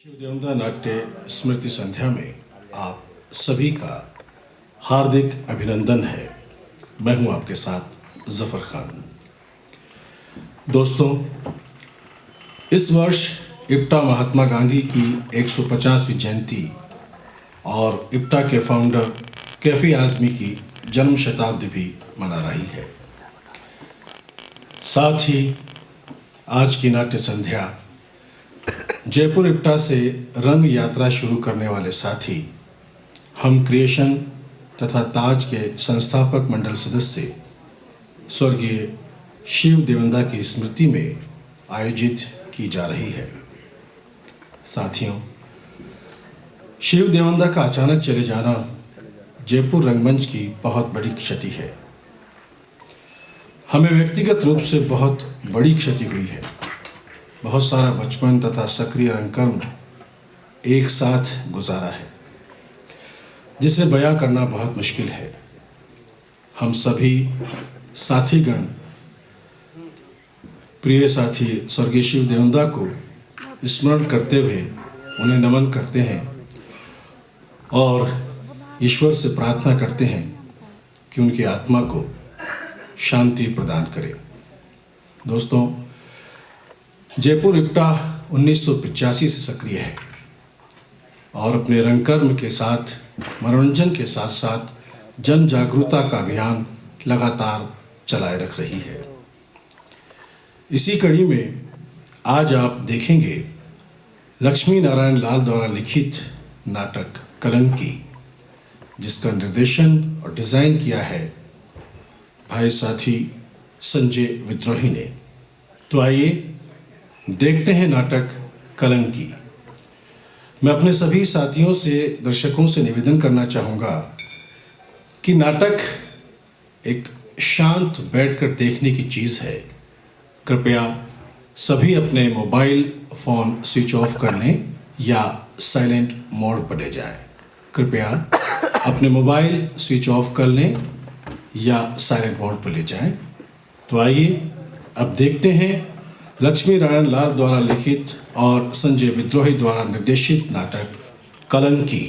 शिव देवंदा नाट्य स्मृति संध्या में आप सभी का हार्दिक अभिनंदन है। मैं हूं आपके साथ जफर खान। दोस्तों, इस वर्ष इप्टा महात्मा गांधी की 150वीं जयंती और इप्टा के फाउंडर कैफी आजमी की जन्म शताब्दी भी मना रही है। साथ ही आज की नाट्य संध्या जयपुर इप्टा से रंग यात्रा शुरू करने वाले साथी हम क्रिएशन तथा ताज के संस्थापक मंडल सदस्य स्वर्गीय शिव देवंदा की स्मृति में आयोजित की जा रही है। साथियों, शिव देवंदा का अचानक चले जाना जयपुर रंगमंच की बहुत बड़ी क्षति है। हमें व्यक्तिगत रूप से बहुत बड़ी क्षति हुई है। बहुत सारा बचपन तथा सक्रिय रंगकर्म एक साथ गुजारा है, जिसे बयां करना बहुत मुश्किल है। हम सभी साथीगण प्रिय साथी स्वर्गीय शिव देवंदा को स्मरण करते हुए उन्हें नमन करते हैं और ईश्वर से प्रार्थना करते हैं कि उनकी आत्मा को शांति प्रदान करे। दोस्तों, जयपुर इप्टा 1985 से सक्रिय है और अपने रंगकर्म के साथ मनोरंजन के साथ साथ जन जागरूकता का अभियान लगातार चलाए रख रही है। इसी कड़ी में आज आप देखेंगे लक्ष्मी नारायण लाल द्वारा लिखित नाटक कलंकी, जिसका निर्देशन और डिज़ाइन किया है भाई साथी संजय विद्रोही ने। तो आइए देखते हैं नाटक कलंकी। मैं अपने सभी साथियों से, दर्शकों से निवेदन करना चाहूँगा कि नाटक एक शांत बैठकर देखने की चीज़ है। कृपया सभी अपने मोबाइल फ़ोन स्विच ऑफ कर लें या साइलेंट मोड पर ले जाएं। कृपया अपने मोबाइल स्विच ऑफ कर लें या साइलेंट मोड पर ले जाएं। तो आइए अब देखते हैं लक्ष्मी नारायण लाल द्वारा लिखित और संजय विद्रोही द्वारा निर्देशित नाटक कलंकी।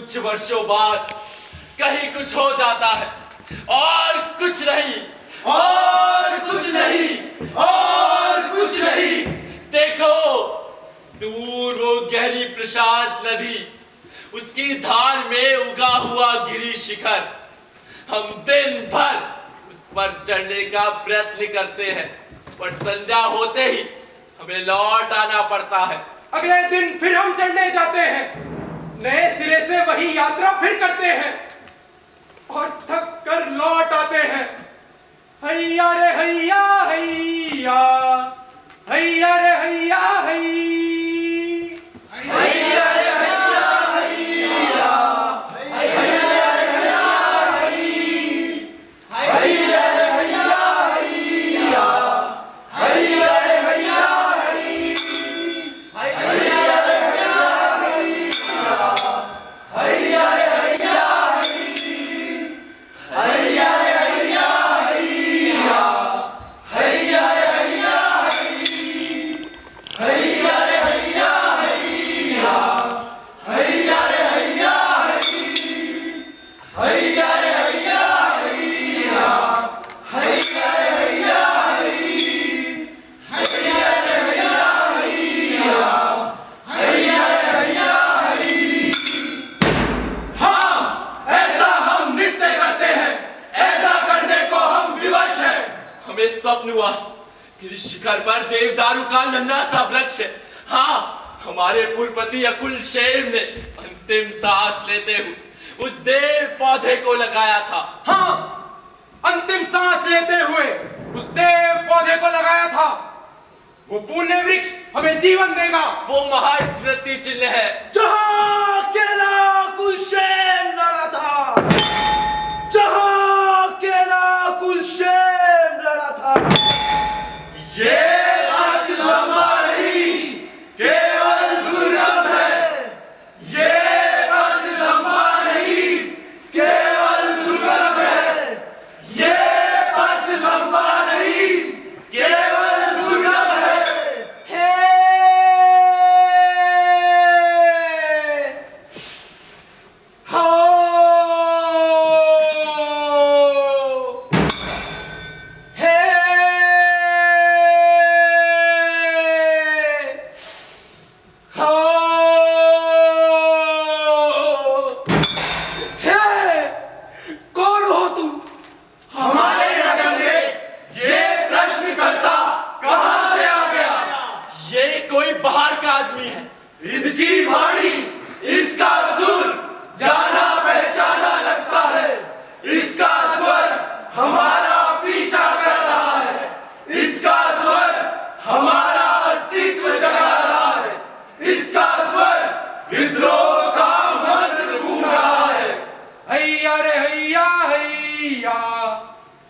कुछ वर्षों बाद कहीं कुछ हो जाता है और कुछ नहीं, और कुछ नहीं, और कुछ नहीं। देखो दूर वो गहरी प्रशांत नदी, उसकी धार में उगा हुआ गिरी शिखर। हम दिन भर उस पर चढ़ने का प्रयत्न करते हैं, पर संध्या होते ही हमें लौट आना पड़ता है। अगले दिन फिर हम चढ़ने जाते हैं, नए सिरे से वही यात्रा फिर करते हैं और थक कर लौट आते हैं। हैया रे हैया हैया, हैया रे हैया हैया, हैया रे हैया हैया, हैया रे हैया हैया, हैया रे हैया हैया, हैया रे हैया स्वप्न हुआ कि शिखर पर देवदारू का नन्हा सा वृक्ष है। हाँ, हमारे कुलपति अकुल शेर ने अंतिम सांस लेते हुए उस देव पौधे को लगाया था। हाँ, अंतिम सांस लेते हुए उस देव पौधे को लगाया था। वो पुण्य वृक्ष हमें जीवन देगा। वो महास्मृति चिन्ह है जहाँ अकेला अकुल शेर लड़ा था, जहाँ अकेला अकुल शेर लड़ा था। ये बात लंबा नहीं, केवल दुर्लभ है। ये बात लंबा नहीं, केवल दुर्लभ है। ये बात लंबा नहीं, केवल दुर्लभ है। इसकी वाणी, इसका सुर जाना पहचाना लगता है। इसका स्वर हमारा पीछा कर रहा है। इसका स्वर हमारा अस्तित्व जगा रहा है। इसका स्वर विद्रोह का मंत्र फूंक रहा है। हैया रे हैया हैया,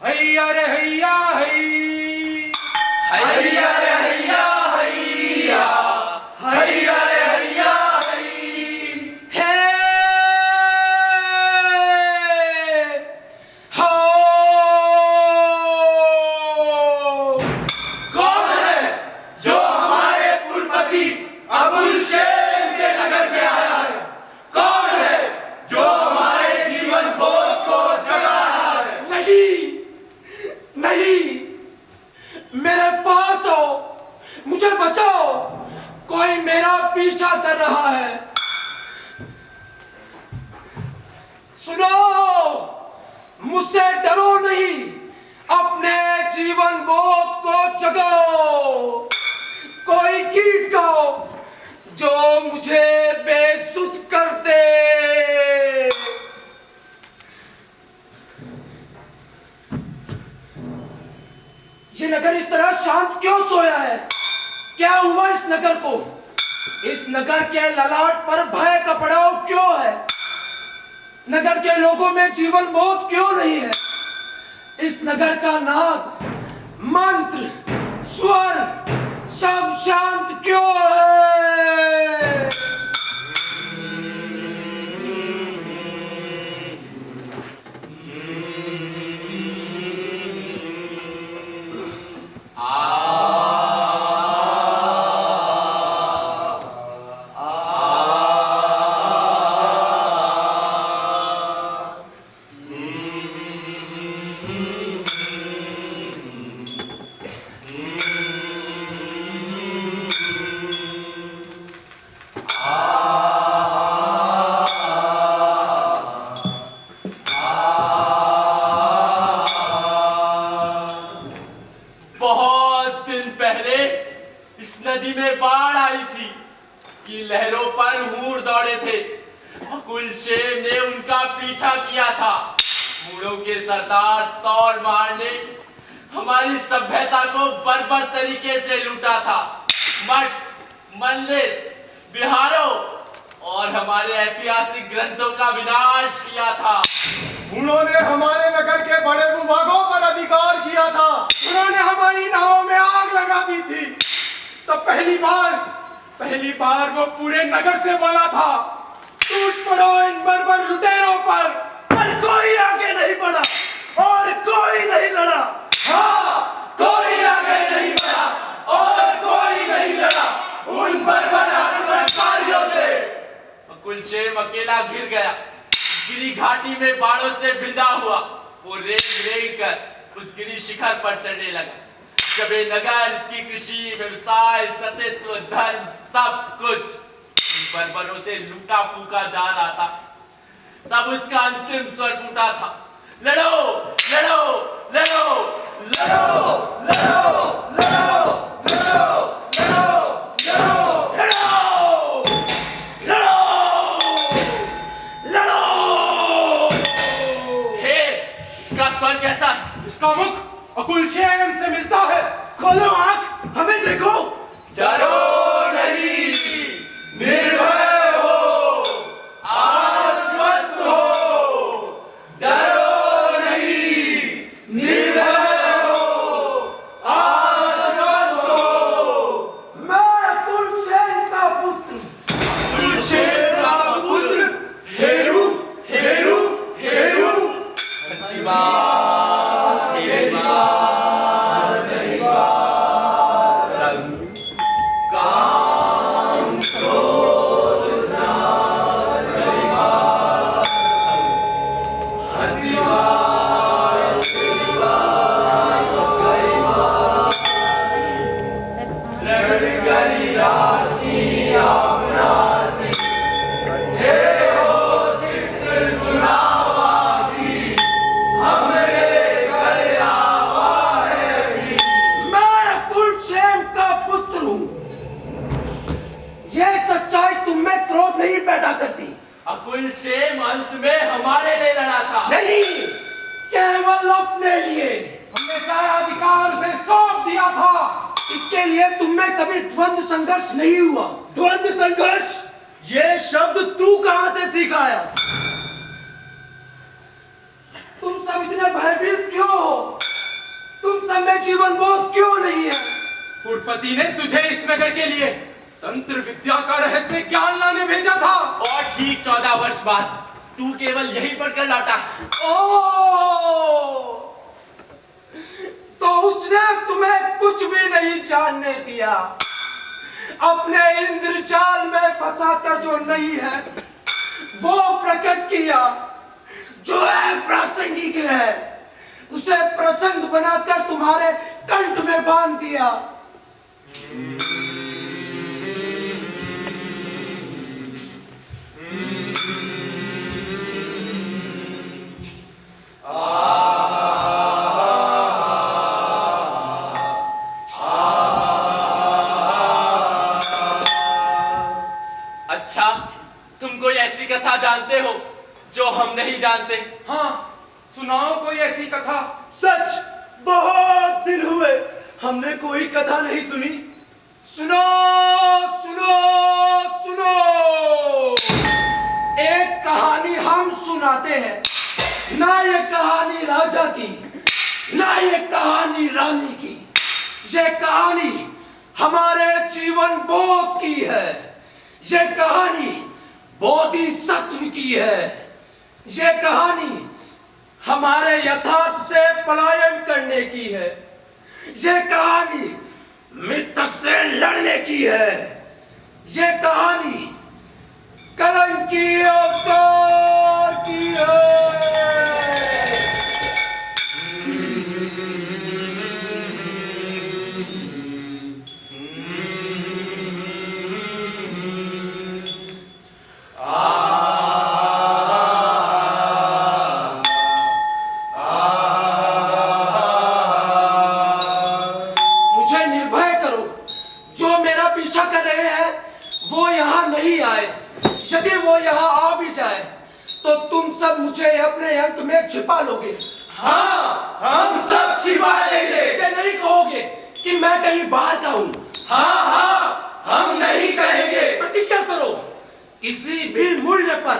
हैया रे हैया हैया, हैया रे हैया हैया, हैया रे हैया पीछा कर रहा है। सुनो, मुझसे डरो नहीं, अपने जीवन बोध को जगाओ। कोई गीत गाओ जो मुझे बेसुध कर दे। ये नगर इस तरह शांत क्यों सोया है? क्या हुआ इस नगर को? इस नगर के ललाट पर भय का पड़ाव क्यों है? नगर के लोगों में जीवन बोध क्यों नहीं है? इस नगर का नाद, मंत्र, स्वर सब शांत क्यों है? की लहरों पर हूर दौड़े थे। कुलशेम ने उनका पीछा किया था। मूढ़ों के सरदार तौर मारने हमारी सभ्यता को बर्बर तरीके से लूटा था। मठ, मंदिर, बिहारों और हमारे ऐतिहासिक ग्रंथों का विनाश किया था। उन्होंने हमारे नगर के बड़े भूभागों पर अधिकार किया था। उन्होंने हमारी नावों में आग लगा दी थी। तब पहली बार वो पूरे नगर से बोला था, टूट पड़ो इन बर्बर लुटेरों पर कोई आगे नहीं बढ़ा और कोई नहीं लड़ा। हाँ, कोई आगे नहीं बढ़ा और कोई नहीं लड़ा उन बर्बर आक्रमणकारियों से। कुलशेम अकेला घिर गया। गिरी घाटी में बाड़ों से बिंदा हुआ। वो रेंग कर उस गिरी शिखर पर चढ़ने लगा। जब ये नगर, इसकी कृषि, व्यवसाय, सतित्व, धर्म, सब कुछ बर्बरों से लूटा फूका जा रहा था, तब उसका अंतिम स्वर फूटा था, लड़ो लड़ो लड़ो लड़ो लड़ो लड़ो लड़ो लड़ो लड़ो लड़ो। हे, इसका स्वर कैसा है? इसका मुख कुलशेम से मिलता है। खोलो आंख, हमें देखो। डरो नहीं, निर्भय हो, आश्वस्त हो। डरो नहीं, निर्भय हो, आश्वस्त हो। मैं कुलशेम का पुत्र, कुलशेम का पुत्र, हेरू हेरू हेरू। अच्छी बात, मेरी बात, मेरी बात। रंग, काम, क्रोध, नाच, मेरी बात। हंसी बात, तेरी बात, गई बात। लड़ गई राखी अपना हे हो चित्र सुनावा की, हमरे घर आवा है भी। मैं कुलशेम का पुत्र हूँ। यह सच्चाई तुम में क्रोध नहीं पैदा करती। कुलशेम अंत में हमारे लिए लड़ा था। नहीं, केवल अपने लिए। हमने सारा अधिकार उसे सौंप दिया था। इसके लिए तुम में कभी द्वंद्व संघर्ष नहीं हुआ। द्वंद्व संघर्ष, ये शब्द तू कहां से सीखा है? तुम सब इतने भयभीत क्यों हो? तुम सब में जीवन बोध क्यों नहीं है? कुलपति ने तुझे इस नगर के लिए तंत्र विद्या का रहस्य ज्ञान लाने भेजा था। और ठीक 14 वर्ष बाद तू केवल यही पढ़कर लौटा। ओ, तो उसने तुम्हें कुछ भी नहीं जानने दिया। अपने इंद्रजाल में फंसाकर जो नहीं है वो प्रकट किया, जो है प्रासंगिक है उसे प्रसंग बनाकर तुम्हारे कंठ में बांध दिया। अच्छा, तुम कोई ऐसी कथा जानते हो जो हम नहीं जानते? हाँ, सुनाओ कोई ऐसी कथा। सच, बहुत दिन हुए हमने कोई कथा नहीं सुनी। सुनो सुनो सुनो, एक कहानी हम सुनाते हैं। ना ये कहानी राजा की, ना ये कहानी रानी की। ये कहानी हमारे जीवन बोध की है। ये कहानी बोधिसत्व की है। ये कहानी हमारे यथार्थ से पलायन करने की है। ये कहानी मृतक से लड़ने की है। ये कहानी कलंकी अवतार की है। वो यहाँ नहीं आए, यदि वो यहाँ आ भी जाए तो तुम सब मुझे अपने अंक में छिपा लोगे। हाँ, हम सब छिपा लेंगे। ये नहीं कहोगे कि मैं कहीं बाहर का हूँ। हाँ हाँ, हम नहीं कहेंगे। प्रतिज्ञा करो, किसी भी मूल्य पर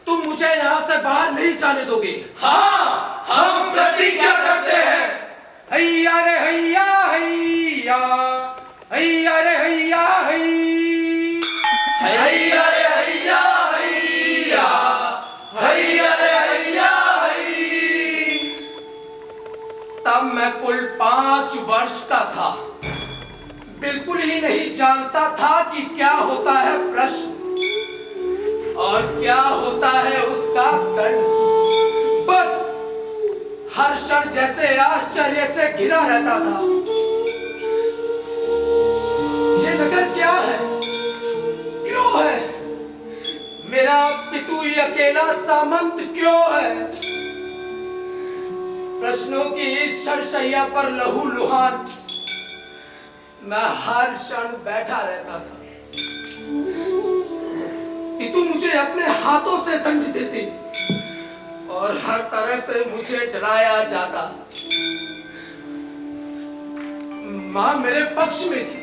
तुम मुझे यहाँ से बाहर नहीं जाने दोगे। हाँ, हम प्रतिज्ञा करते हैं। हैया रे हैया हैया, हैया रे हैया हैया रे हैया हैया, हैया रे हैया हैया। तब मैं कुल 5 वर्ष का था। बिल्कुल ही नहीं जानता था कि क्या होता है प्रश्न और क्या होता है उसका दंड। बस हर क्षण जैसे आश्चर्य से घिरा रहता था। ये नगर क्या है, क्यों है, मेरा पितू ही अकेला सामंत क्यों है। प्रश्नों की इस शरशैया पर लहू लुहान मैं हर क्षण बैठा रहता था। पितू मुझे अपने हाथों से दंड देते और हर तरह से मुझे डराया जाता। मां मेरे पक्ष में थी,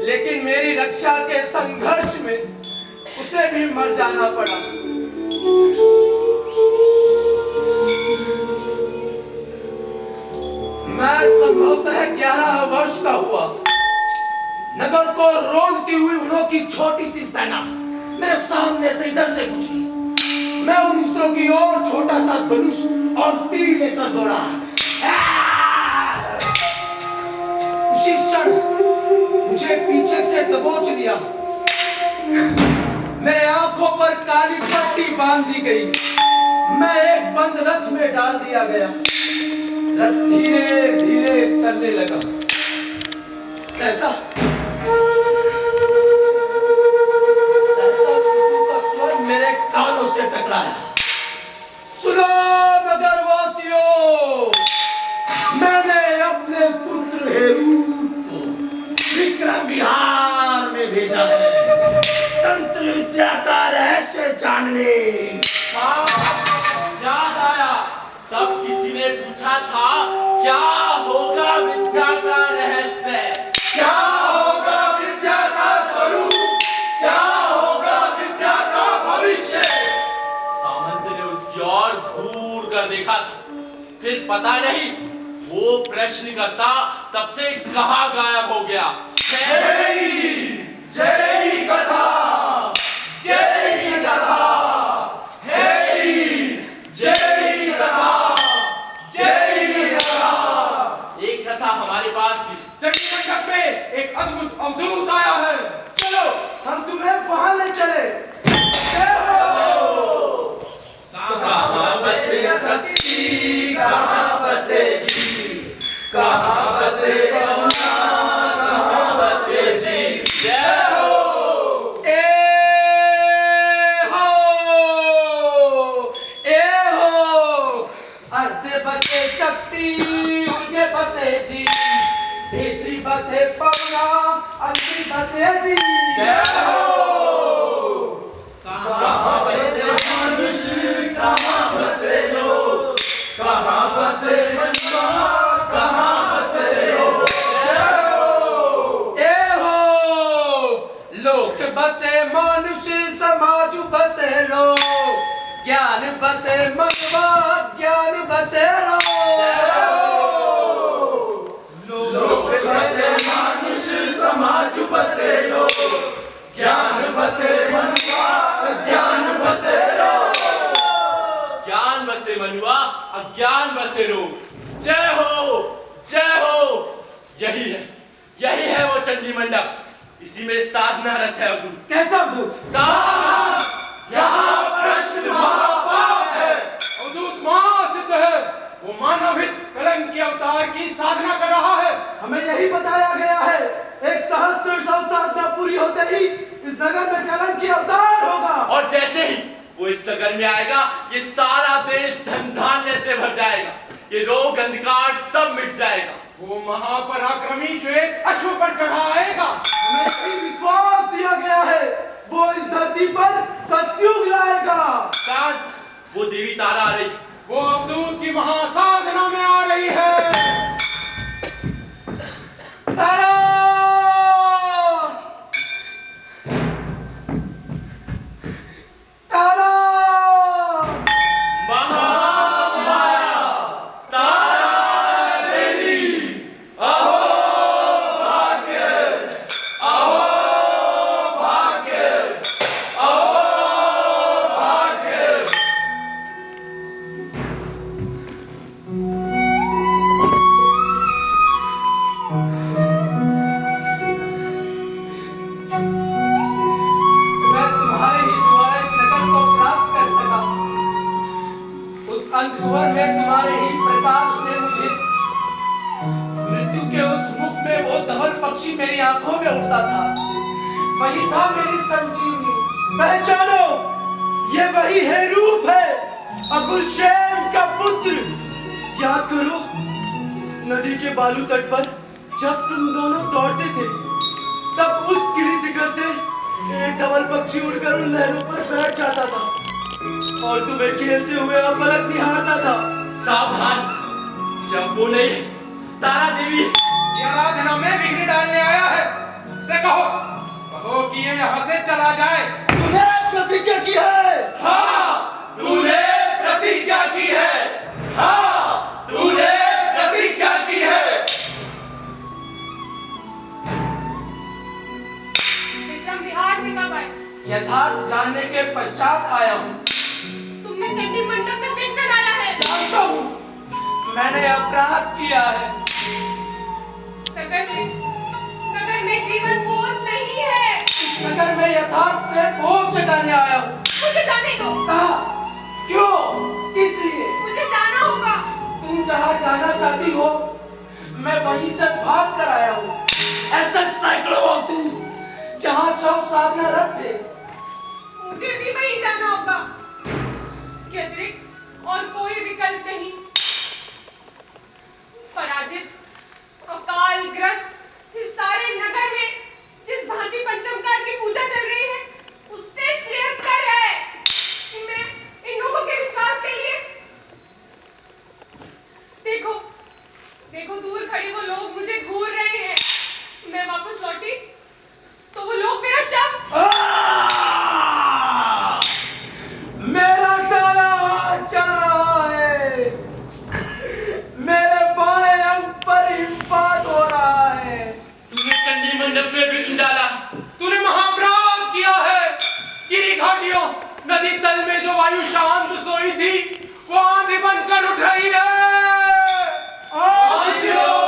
लेकिन मेरी रक्षा के संघर्ष में उसे भी मर जाना पड़ा। मैं संभवतः 11 वर्ष का हुआ। नगर को रोंदती हुई उन्हों की छोटी सी सेना मेरे सामने से इधर से गुजरी। मैं उन मित्रों की ओर छोटा सा धनुष और तीर लेकर दौड़ा। उसी क्षण मुझे पीछे से दबोच लिया। मेरे आंखों पर काली पट्टी बांध दी गई। मैं एक बंद रथ में डाल दिया गया। रथ धीरे धीरे चलने लगा। सहसा का स्वर मेरे कानों से टकराया। सुनो नगरवासियों, मैंने अपने पुत्र हेरू को विक्रम विहार में भेजा है तंत्र विद्या का रहस्य जानने। याद आया, तब किसी ने पूछा था क्या होगा विद्या का रहस्य, क्या होगा विद्या का स्वरूप, क्या होगा विद्या का भविष्य। सामंत ने उसकी ओर घूर कर देखा था, फिर पता नहीं वो प्रश्न करता तब से कहाँ गायब हो गया। जय कथा, जय कथा, हमारे पास भी चंडीगढ़ में एक अद्भुत अवधूत आया है। चलो हम तुम्हें वहां ले चले। कहाँ बसे शक्ति, कहाँ बसे जी, कहाँ बसे करुणा, कहाँ बसे जी। जय हो। अर्धे बसे शक्ति, उनके बसे जी, भीतरी बसे पवना, अंतरी बसे जी। जय हो। कहाँ बसे मनुष्य, कहाँ बसे लोग, कहाँ बसे मनुष्य, कहाँ बसे लोग। जय हो। लोक बसे मनुष्य, समाज बसे लोग, ज्ञान बसे मनवा, ज्ञान बसे लोग। लोक बसे मनुष्य, समाज बसे लोग, ज्ञान बसे मनुआ, अज्ञान बसे लोग। ज्ञान बसे मनुआ, अज्ञान बसे लोग। जय हो, जय हो। यही है, यही है वो चंडी मंडप। इसी में साधना रथ है अवधूत। कैसा अवधूत? यहाँ प्रश्न महापाप है। अवधूत महासिद्ध है। वो मानवहित कलंक के अवतार की साधना कर रहा है। हमें यही बताया गया है, एक सहस्त्र सौ साधना पूरी होते ही इस नगर में कलंक की अवतार होगा। और जैसे ही वो इस नगर में आएगा, ये सारा देश धन धान्य से से भर जाएगा, ये रोग अंधकार सब मिट जाएगा। वो महापराक्रमी श्वेत अश्व पर चढ़ा आएगा। हमें सही विश्वास दिया गया है, वो इस धरती पर सत्युग लाएगा। शांत, वो देवी तारा आ रही, वो अवधूत की महासाधना में आ रही है। तारा! तारा! अंधकुंवर में तुम्हारे ही प्रकाश ने मुझे मृत्यु के उस मुख में वो धवल पक्षी मेरी आंखों में उड़ता था, वही था मेरी संजीवनी। पहचानो, ये वही है, रूप है अकुलशेन का पुत्र। याद करो नदी के बालू तट पर जब तुम दोनों दौड़ते थे, तब उस गिरी शिखर से एक धवल पक्षी उड़कर उन लहरों पर बैठ जाता था और तुम्हें खेलते हुए अपलक निहारता था। सावधान, जब वो नहीं, तारा देवी ये आराधना में विघ्न डालने आया है। से कहो कि ये यहाँ से चला जाए। तूने प्रतिज्ञा की है। हाँ, तूने प्रतिज्ञा की है। हाँ, तूने प्रतिज्ञा की है। विक्रम बिहार से कब आए? यथार्थ जानने के पश्चात आया हूँ। तुमने चंडी मंडप में विघ्न डाला है। जानता हूँ, मैंने अपराध किया है। नगर में जीवन बोझ नहीं है। इस नगर में यथार्थ से बोझ चढ़ाने आया हूँ। मुझे जाने दो। कहा? क्यों? किस लिए? मुझे जाना होगा। तुम जहाँ जाना चाहती हो, मैं वहीं से भाग कर आया हूँ। ऐसे सैकड़ों अवधूत जहाँ सब साधना रत थे। मुझे भी वहीं जाना होगा। इसके अतिरिक्त और कोई विकल्प नहीं। पराजित, अकालग्रस्त इस सारे नगर में जिस भांति पंचमकाल की पूजा चल रही है, उससे श्रेयस्कर है कि मैं इन लोगों के विश्वास के लिए देखो दूर खड़े वो लोग मुझे घूर रहे हैं। मैं वापस लौटी तो वो लोग मेरा शव मेरा काला हाथ चल रहा है, मेरे बाएं अंग पर हिमपात हो रहा है। तूने चंडी मंडप में विघ्न डाला। तूने महाअपराध किया है। गिरी घाटियों, नदी तल में जो वायु शांत सोई थी, वो आंधी बनकर उठ रही है। आंधियों!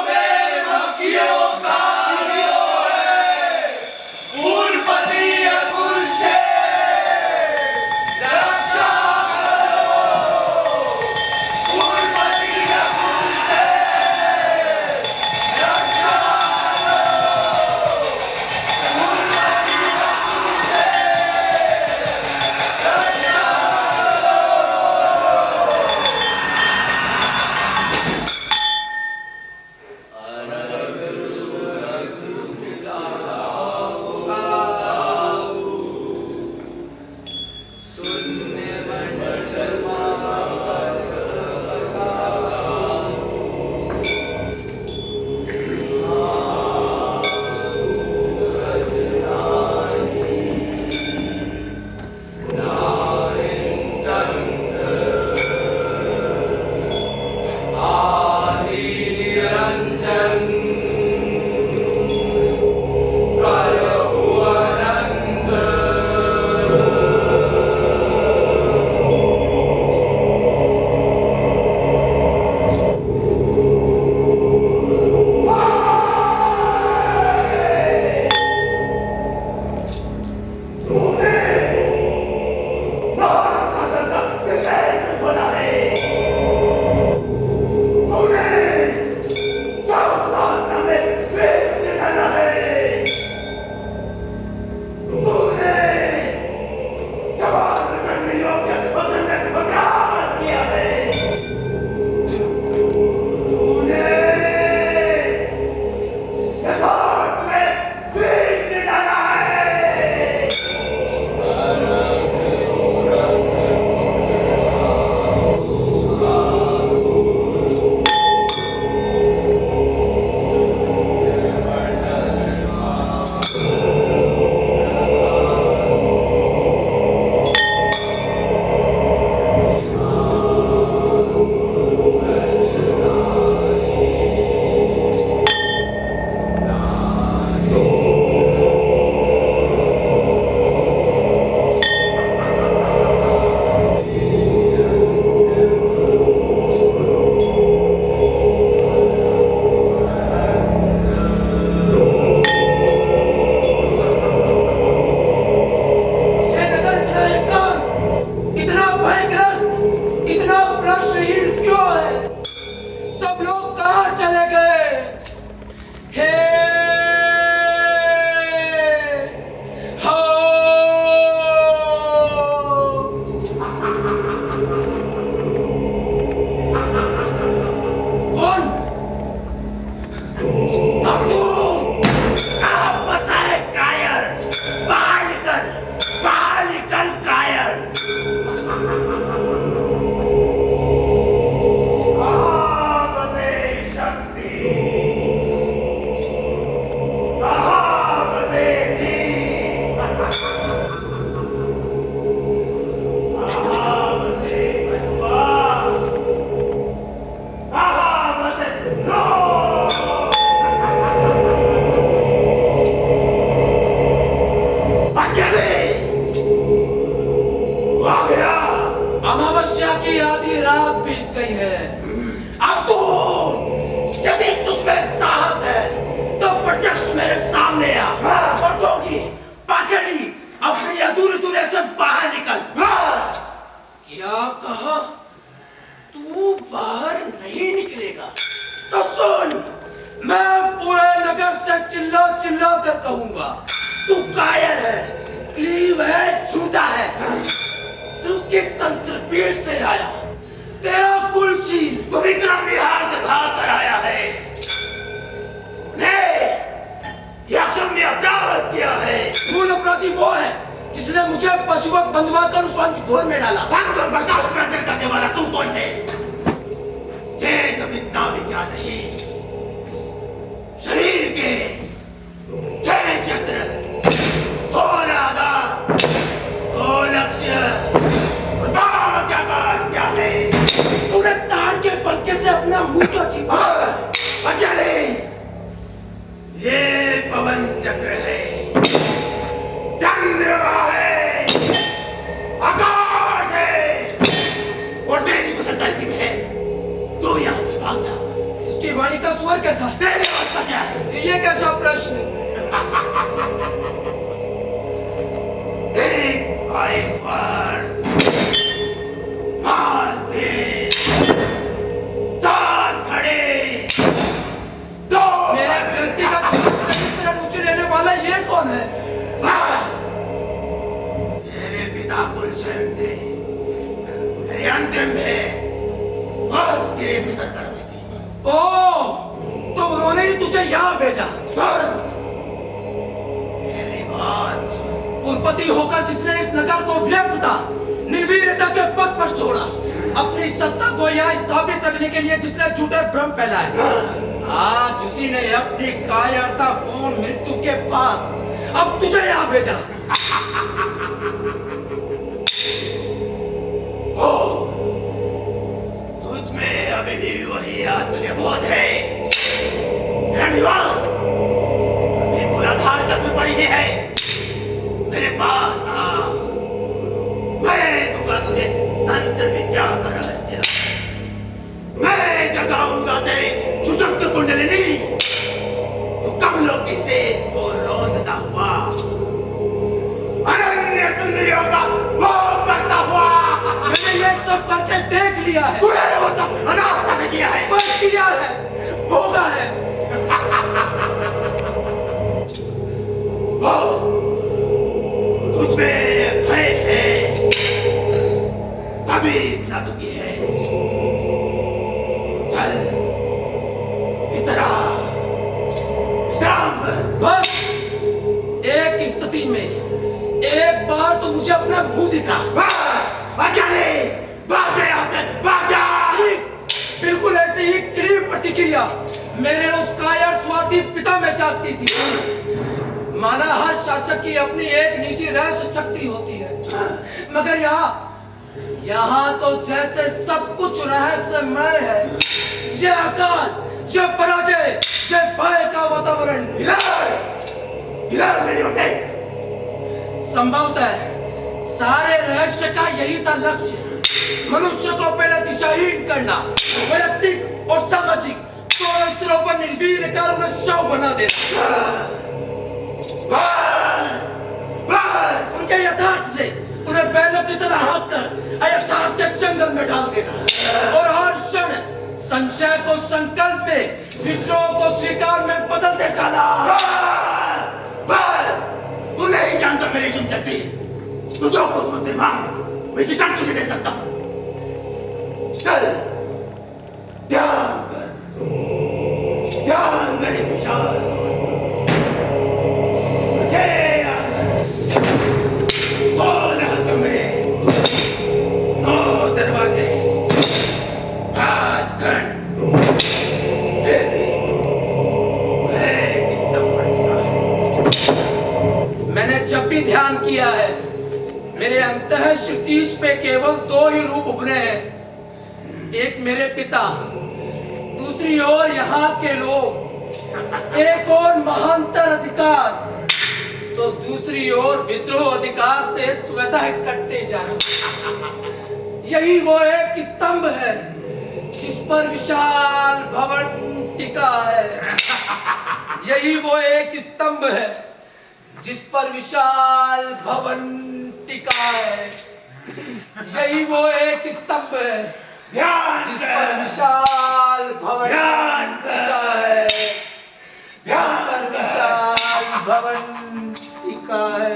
है। अब तू यदि तुझमें साहस है तो प्रत्यक्ष मेरे सामने आ और दोगी पाखंडी अपनी अधूरी दुनिया से बाहर निकल। क्या कहा? तू बाहर नहीं निकलेगा तो सुन, मैं पूरे नगर से चिल्ला चिल्ला कर कहूंगा, तू कायर है, क्लीव है, झूठा है। तू किस तंत्र पीठ से आया? तेरा कुलशील तू विक्रम विहार से भाग कर आया है। यक्षम ने अपराध किया है। मूल अपराधी वो है जिसने मुझे पशुवत बंधवा कर उस वन की घोर में डाला। करने वाला तू कौन है? ये सब इतना भी क्या नहीं, शरीर के 6 चक्र, 16 आधार, 100 लक्ष्य, क्या है? तूने तार के पलके से अपना मुंह तो छिपा। अजले, ये पवन चक्र है, चंद्रमा है, आकाश है, और तेरी कुशलता इसी में है। तू यहाँ से भाग जा। इसकी वाणी का स्वर कैसा? तेरे पास का क्या है? ये कैसा प्रश्न? एक 22 वर्ष, 5 दिन, 7 घड़ी, 2 मेरे व्यक्तिगत जीवन से इस तरह ऊंचे रहने वाला ये कौन है? तेरे पिता कुलशेन से मेरी अंतिम भेंट उसके फिक्र कर हुई थी। ओह, तो उन्होंने ही तुझे यहाँ भेजा। मेरी बात सुन। उर्पति होकर जिसने इस नगर को व्यर्थता, निर्वीरता के पद पर छोड़ा, अपनी सत्ता को यहाँ स्थापित रखने के लिए जिसने झूठे भ्रम फैलाए, आज उसी ने अपनी कायरता पूर्ण मृत्यु के बाद अब तुझे यहाँ भेजा। तुझमें अभी भी वही आश्चर्य बोध है। मेरा निवास अभी मूलाधार चक्र पर ही है। मेरे पास आ, मैं दूंगा तुझे तंत्र विद्या का रहस्य। मैं जगाऊंगा तेरी सुषुप्त कुंडलिनी। तू कमलों की सेज को रोंदता हुआ, अनन्य सुंदरियों का भोग करता हुआ। मैंने ये सब करके देख लिया है। तूने वो सब अनास्था से किया है। बच किया है, भोगा है। तुझमें भय है, तभी इतना दुखी है। चल इधर आ, विश्राम कर। बस एक स्थिति में एक बार तो मुझे अपना मुंह दिखा। अकेले भाग जा यहाँ से, भाग जा। बिल्कुल ऐसी ही क्रीम प्रतिक्रिया मेरे उस कायर स्वार्थी पिता में जागती थी। माना हर शासक की अपनी एक निजी रहस्य शक्ति होती है, मगर यहाँ तो जैसे सब कुछ रहस्यमय है। ये अकाल, ये पराजय, ये भय का वातावरण। संभवतः सारे रहस्य का यही था लक्ष्य, मनुष्य को पहले दिशाहीन करना, वैयक्तिक और सामाजिक दोनों स्तरों पर निर्वीर कर उन्हें शव बना देना। उनके यथार्थ से उन्हें बैलों की तरह हाँक कर अयथार्थ के जंगल में डाल देना और हर क्षण संशय को संकल्प में, विद्रोह को स्वीकार में बदलते जाना। तू नहीं जानता मेरी शक्ति। तू जो कुछ मुझसे मांग मैं शिक्षा तुझे दे सकता हूँ। चल ध्यान कर, ध्यान मेरे विचार। मुझे 16 कमरे, 9 दरवाजे, 5 खंड, फिर भी एक स्तंभ बन चुका है। मैंने जब भी ध्यान किया है, मेरे अंतः क्षितिज पे केवल 2 ही रूप उभरे हैं। एक मेरे पिता, दूसरी ओर यहाँ के लोग, एक और महानतर अधिकार, तो दूसरी ओर विद्रोह अधिकार से स्वतः कटते जाना। यही वो एक स्तंभ है पर विशाल भवन टिका है। यही वो एक स्तंभ है जिस पर विशाल भवन टिका है। यही वो एक स्तंभ है जिस पर विशाल भवन टिका है। जिस पर विशाल भवन टिका है।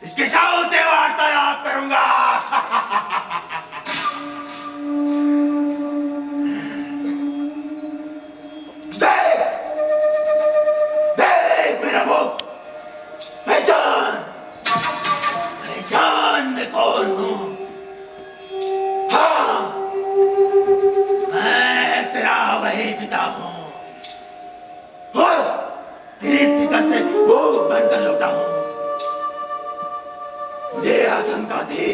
इसके शव से वार्तालाप करूंगा। देख, देख मेरा मुख, पहचान मैं कौन हूं। हाँ, मैं तेरा वही पिता हूं और फिर इस शिखर से भूख बनकर लौटा हूं। मुझे आशंका थी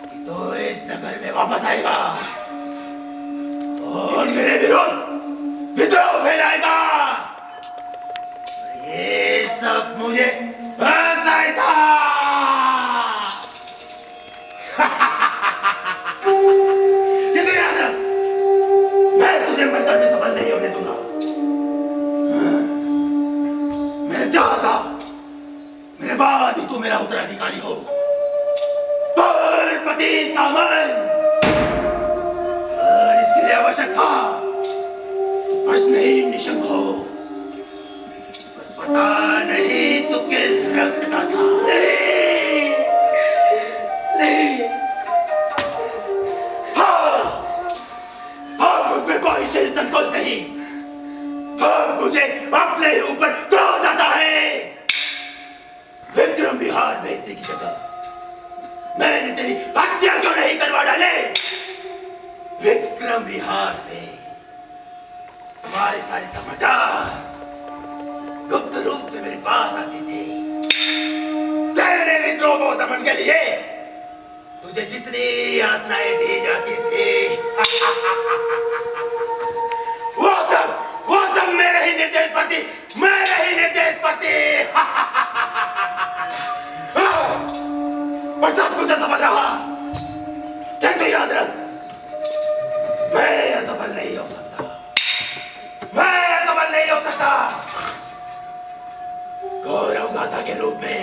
कि तो इस नगर में वापस आएगा और मेरे विरुद्ध विद्रोह फैलाएगा। ये सब मुझे असह्य था। किसी याद रख, मैं तुझे मंत्र में सफल नहीं होने दूंगा। मैंने चाहा था मेरे बाद ही तू मेरा उत्तराधिकारी हो। पति सामन, और इसके लिए आवश्यक था प्रश्न ही निशंक हो। पता नहीं तू किस रक्त का था। नहीं, हाँ, मुझ में कोई शील संकोच नहीं। हाँ, मुझे अपने ऊपर क्रोध आता है। विक्रम विहार भेजने की जगह मैंने तेरी हत्या क्यों नहीं करवा डाले। विक्रम विहार से तुम्हारे सारे समाचार गुप्त रूप से मेरे पास आते थे। तेरे मित्रों को दमन के लिए तुझे जितनी यातनाएं दी जाती थी वो सब मेरे ही निर्देश पर थी। मेरे ही निर्देश पर थी। पर सब कुछ असफल रहा। किंतु याद रख, मैं असफल नहीं हो सकता। मैं असफल नहीं हो सकता। गौरव गाथा के रूप में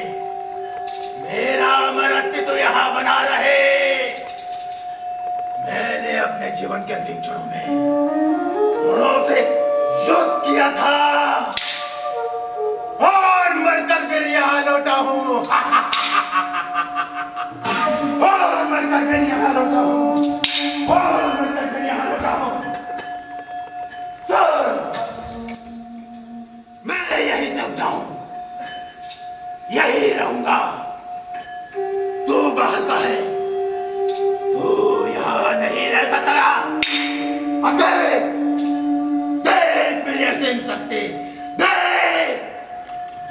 मेरा अमर अस्तित्व यहाँ बना रहे। मैंने अपने जीवन के अंतिम क्षणों में उन्हों से युद्ध किया था और मरकर फिर यहाँ लौटा हूँ। मैं यही समझा हूं, यही रहूंगा। तू बाहर का है, तू यहां नहीं रह सकता। अब देख, देख मेरी असीम शक्ति, देख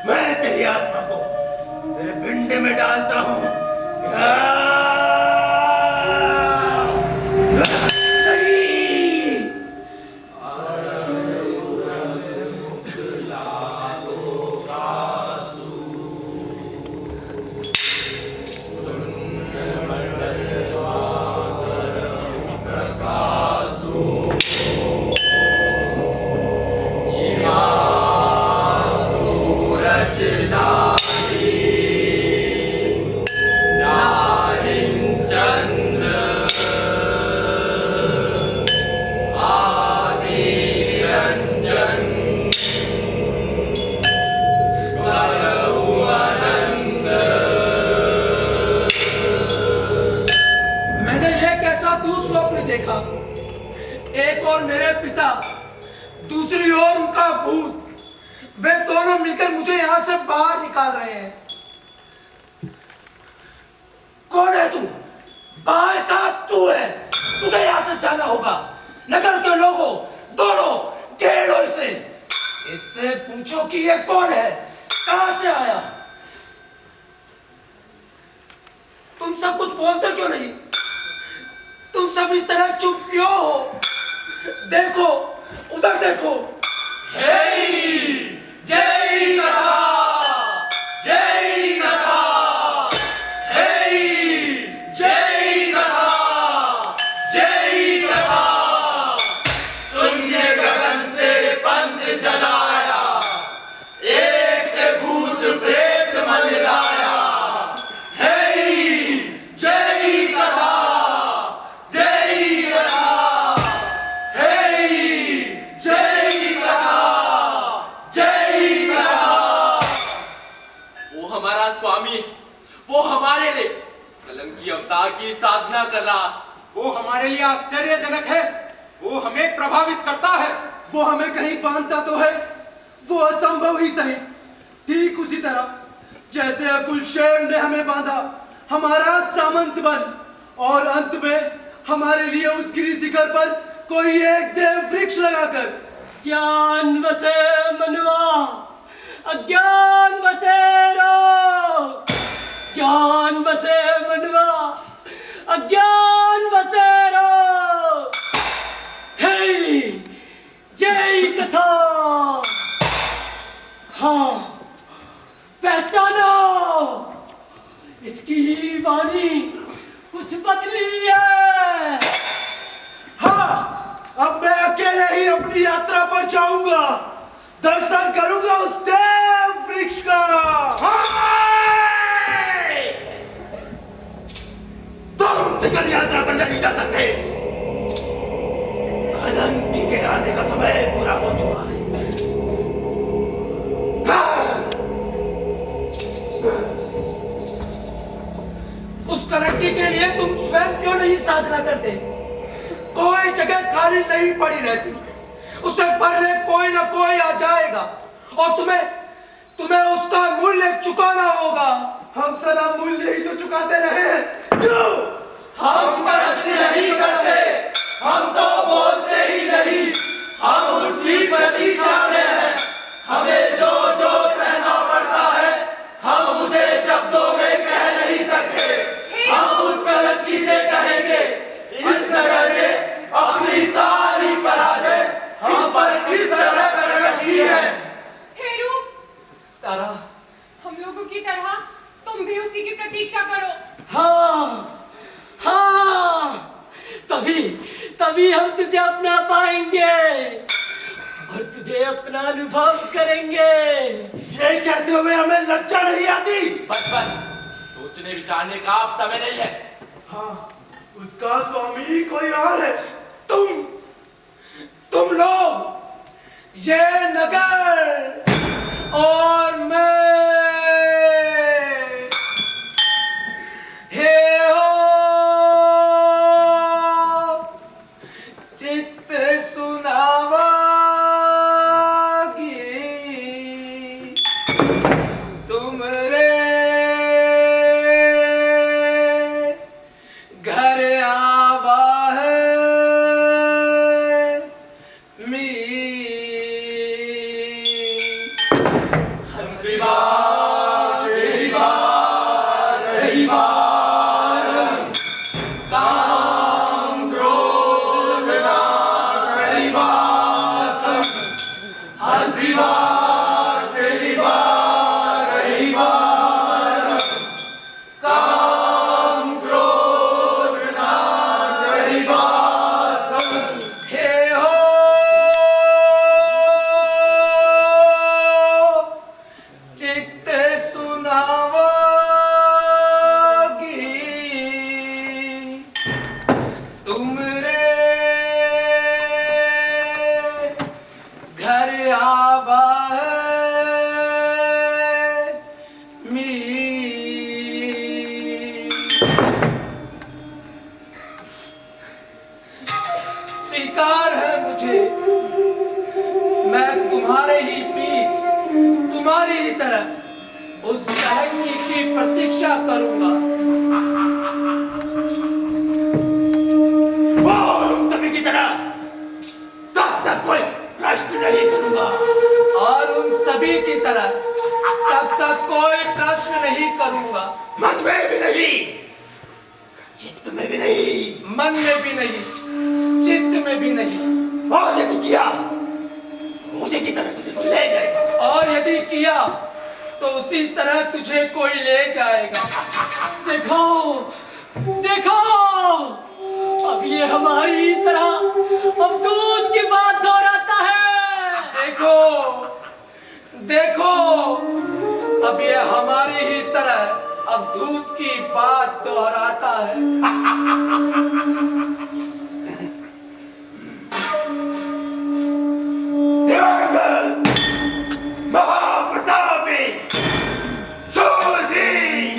मैं तेरी आत्मा को तेरे पिंड में डालता हूं। देखा, एक और मेरे पिता, दूसरी ओर उनका भूत, वे दोनों मिलकर मुझे यहां से बाहर निकाल रहे हैं। कौन है तू? बाहर कहां बचाना होगा। नगर के लोगों, दौड़ो, घेरो इसे। इससे पूछो कि ये कौन है, कहां से आया। तुम सब कुछ बोलते क्यों नहीं? तुम सब इस तरह चुप क्यों हो? देखो, उधर देखो। स्वामी, वो हमारे लिए कलम की अवतार की साधना कर रहा। वो हमारे लिए आश्चर्यजनक है, वो हमें प्रभावित करता है, वो हमें कहीं बांधता तो है, वो असंभव ही सही। ठीक उसी तरह जैसे अकुल शेर ने हमें बांधा, हमारा सामंत बन, और अंत में हमारे लिए उस गिरी शिखर पर कोई एक देव वृक्ष लगाकर। ज्ञान बसे मनवा, अज्ञान बसे रोग, ज्ञान बसे मनवा, अज्ञान बसे रोग। हे जय कथा। हाँ, पहचानो, इसकी वाणी कुछ बदली है। हाँ, अब मैं अकेले ही अपनी यात्रा पर जाऊंगा, दर्शन करूंगा उस देव वृक्ष का। तुम शिखर यात्रा पर नहीं जा सकते, कलंकी के आने का समय पूरा हो चुका है। उस कलंकी के लिए तुम स्वयं क्यों नहीं साधना करते? कोई जगह खाली नहीं पड़ी रहती, उसे भरने कोई ना कोई आ जाएगा, और तुम्हें उसका मूल्य चुकाना होगा। हम सदा मूल्य ही तो चुकाते रहे हैं। क्यों? हम प्रश्न नहीं करते, हम तो बोलते ही नहीं, हम उसकी प्रतीक्षा में हैं। हमें जो जो सहना पड़ता है, हम उसे शब्दों में कह नहीं सकते। हम उस कलंकी से कहेंगे, इस नगर ने अपनी सारी पराजय हम पर किस तरह प्रकट की है। हे रूप, तारा, हम लोगों की तरह तुम भी उसी की प्रतीक्षा करो। हाँ हाँ, तभी हम तुझे अपना पाएंगे और तुझे अपना अनुभव करेंगे। ये कहते हुए हमें लज्जा नहीं आती? बस सोचने विचारने का अब समय नहीं है। हाँ, उसका स्वामी कोई और है। तुम लोग, ये नगर और मैं, हे हो चित्त सुनावागी, तुमरे घर आवा है मी। स्वीकार है मुझे, मैं तुम्हारे ही बीच, तुम्हारी ही तरह उस कलंकी की प्रतीक्षा करूंगा। और तुम तुमका कोई प्रश्न नहीं करूंगा। मन में भी नहीं, चित्त में भी नहीं। मन में भी नहीं, चित्त में भी नहीं। और यदि किया मुझे की तरह तुझे कोई ले जाएगा। और यदि किया तो उसी तरह तुझे कोई ले जाएगा। देखो देखो, अब ये हमारी तरह अब दूध की बात दोहराता है। देखो देखो, अब ये हमारी ही तरह अब दूध की बात दोहराता है। दिवंगत महाप्रतापी शूरवीर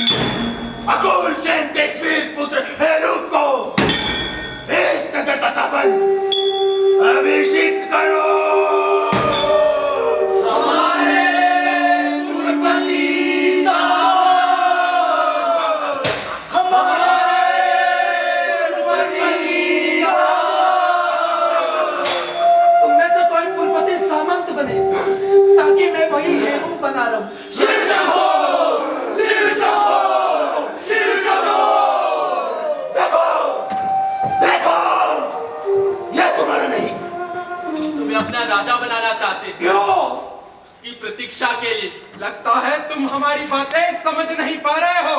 अकुल सेन के वीर पुत्र हेरुक को इस नगर का संबंध अभिषिक्त करो। ताकि मैं वही हेरू बना रहा हूं। देखो, यह तुम्हारा नहीं। तुम्हें अपना राजा बनाना चाहते, क्यों? उसकी प्रतीक्षा के लिए। लगता है तुम हमारी बातें समझ नहीं पा रहे हो।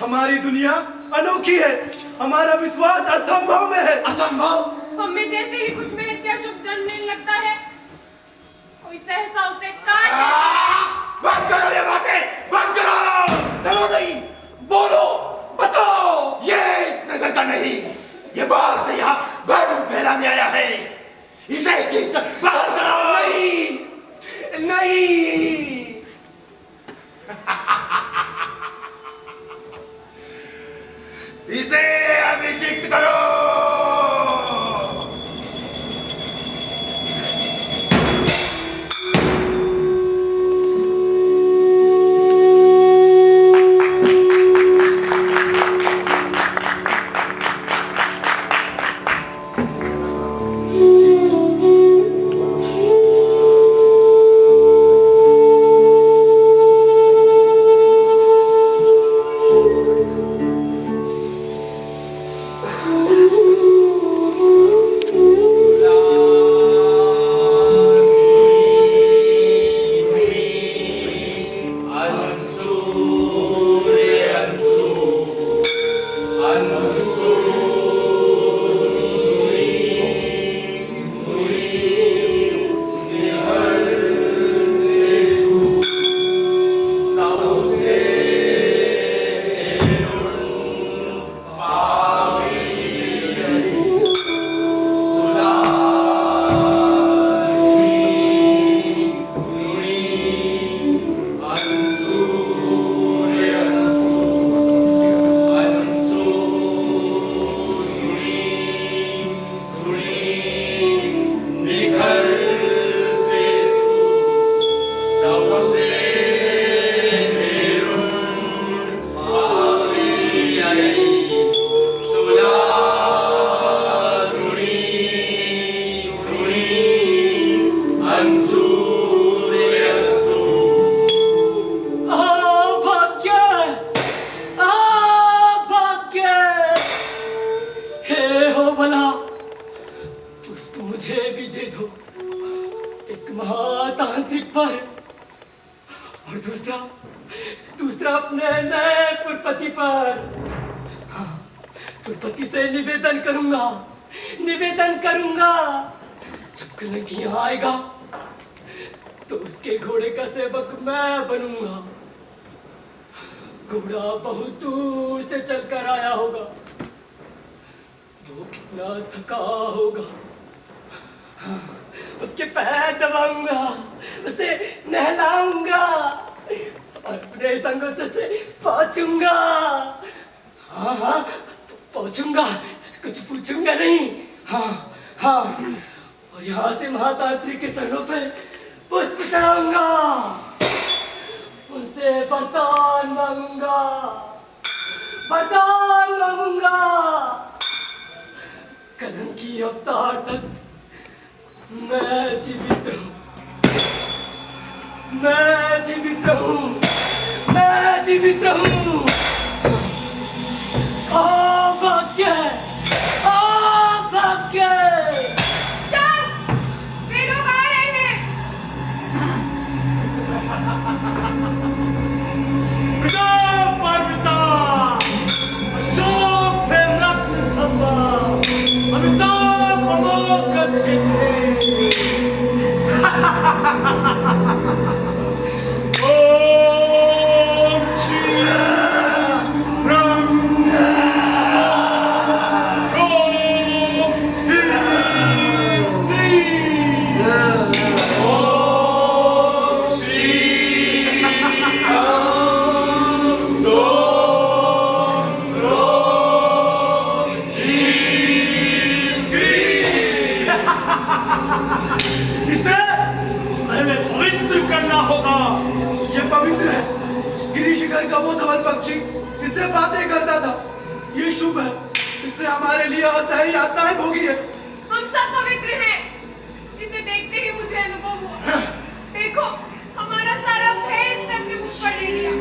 हमारी दुनिया अनोखी है, हमारा विश्वास असंभव में है। असंभव? हमें जैसे ही कुछ में शुभ जन्मने लगता है, कोई सहसा उसे काट देता है। बंद करो ये बातें, बंद करो। डरो नहीं, बोलो, बताओ। ये इस नगर का नहीं, ये बाहर से यहाँ भ्रम फैलाने आया है। इसे खींचकर बाहर करो। नहीं नहीं, इसे अभिषिक्त करो। दूसरा अपने नए पुरपति पर। पुरपति से निवेदन करूंगा जब कलंक यहाँ आएगा तो उसके घोड़े का सेवक मैं बनूंगा। घोड़ा बहुत दूर से चलकर आया होगा, वो कितना थका होगा। उसके पैर दबाऊंगा, उसे नहलाऊंगा और अपने संगों से पहुंचूंगा। हाँ, पहुंचूंगा, कुछ पूछूंगा नहीं। हाँ, और यहाँ से महातात्री के चरणों पे पुष्प चढ़ाऊंगा, उनसे वरदान मांगूंगा। कलंकी अवतार तक मैं जीवित रहूं। मैं जीवित रहूं। भाग्य, भाग्य। शांत, वे लोग आ रहे हैं। इसे पहले पवित्र करना होगा। ये पवित्र है। गिरिशिखर का वो धवल पक्षी इससे बातें करता था। ये शुभ है। इसने हमारे लिए असह्य यातनाएं भोगी है। हम सब पवित्र हैं। इसे देखते ही मुझे अनुभव हुआ। देखो, हमारा सारा भय इसने अपने मुख पर ले लिया।